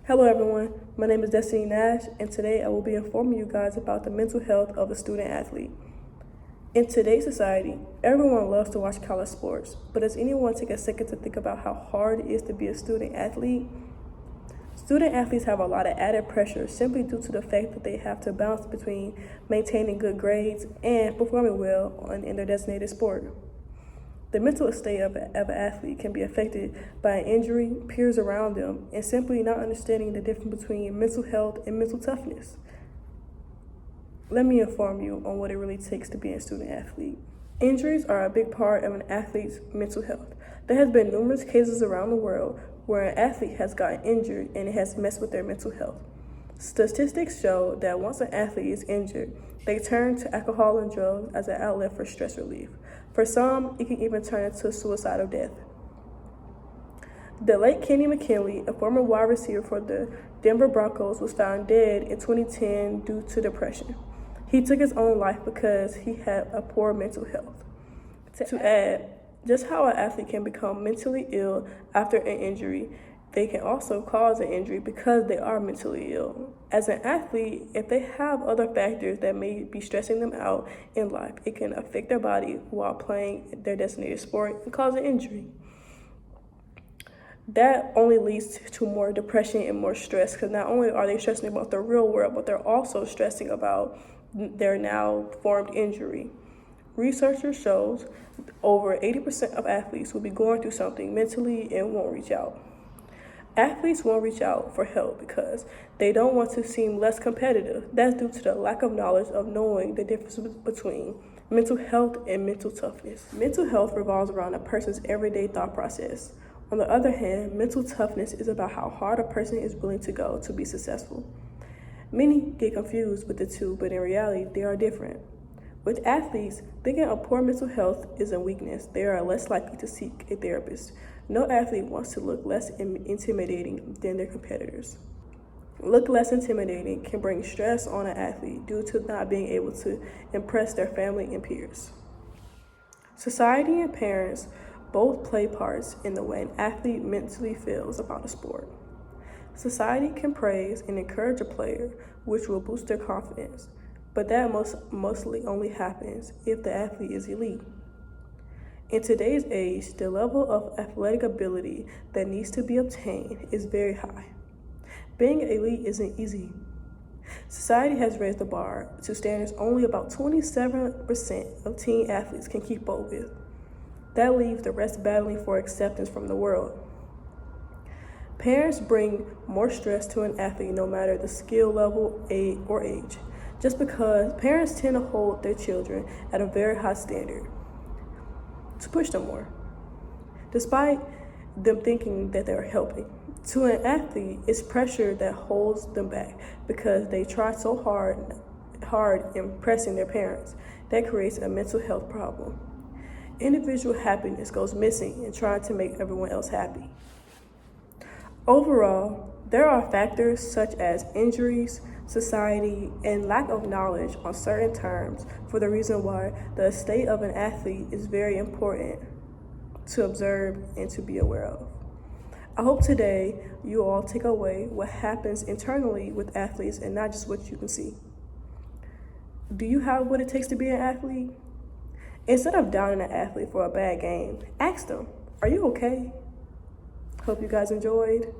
Hello everyone, my name is Destiny Nash, and today I will be informing you guys about the mental health of a student athlete. In today's society, everyone loves to watch college sports, but does anyone take a second to think about how hard it is to be a student athlete? Student athletes have a lot of added pressure simply due to the fact that they have to balance between maintaining good grades and performing well in their designated sport. The mental state of an athlete can be affected by an injury, peers around them, and simply not understanding the difference between mental health and mental toughness. Let me inform you on what it really takes to be a student athlete. Injuries are a big part of an athlete's mental health. There has been numerous cases around the world where an athlete has gotten injured and it has messed with their mental health. Statistics show that once an athlete is injured, they turn to alcohol and drugs as an outlet for stress relief. For some, it can even turn into a suicidal death. The late Kenny McKinley, a former wide receiver for the Denver Broncos, was found dead in 2010 due to depression. He took his own life because he had a poor mental health. To add just how an athlete can become mentally ill after an injury, they can also cause an injury because they are mentally ill. As an athlete, if they have other factors that may be stressing them out in life, it can affect their body while playing their designated sport and cause an injury. That only leads to more depression and more stress, because not only are they stressing about the real world, but they're also stressing about their now formed injury. Researchers shows over 80% of athletes will be going through something mentally and won't reach out. Athletes won't reach out for help because they don't want to seem less competitive. That's due to the lack of knowledge of knowing the difference between mental health and mental toughness. Mental health revolves around a person's everyday thought process. On the other hand, mental toughness is about how hard a person is willing to go to be successful. Many get confused with the two, but in reality, they are different. With athletes, thinking a poor mental health is a weakness. They are less likely to seek a therapist. No athlete wants to look less intimidating than their competitors. Look less intimidating can bring stress on an athlete due to not being able to impress their family and peers. Society and parents both play parts in the way an athlete mentally feels about a sport. Society can praise and encourage a player, which will boost their confidence, but that mostly only happens if the athlete is elite. In today's age, the level of athletic ability that needs to be obtained is very high. Being elite isn't easy. Society has raised the bar to standards only about 27% of teen athletes can keep up with. That leaves the rest battling for acceptance from the world. Parents bring more stress to an athlete no matter the skill level, age, just because parents tend to hold their children at a very high standard to push them more, despite them thinking that they're helping. To an athlete, it's pressure that holds them back because they try so hard impressing their parents. That creates a mental health problem. Individual happiness goes missing in trying to make everyone else happy. Overall, there are factors such as injuries, society, and lack of knowledge on certain terms for the reason why the state of an athlete is very important to observe and to be aware of. I hope today you all take away what happens internally with athletes and not just what you can see. Do you have what it takes to be an athlete? Instead of downing an athlete for a bad game, ask them, are you okay? Hope you guys enjoyed.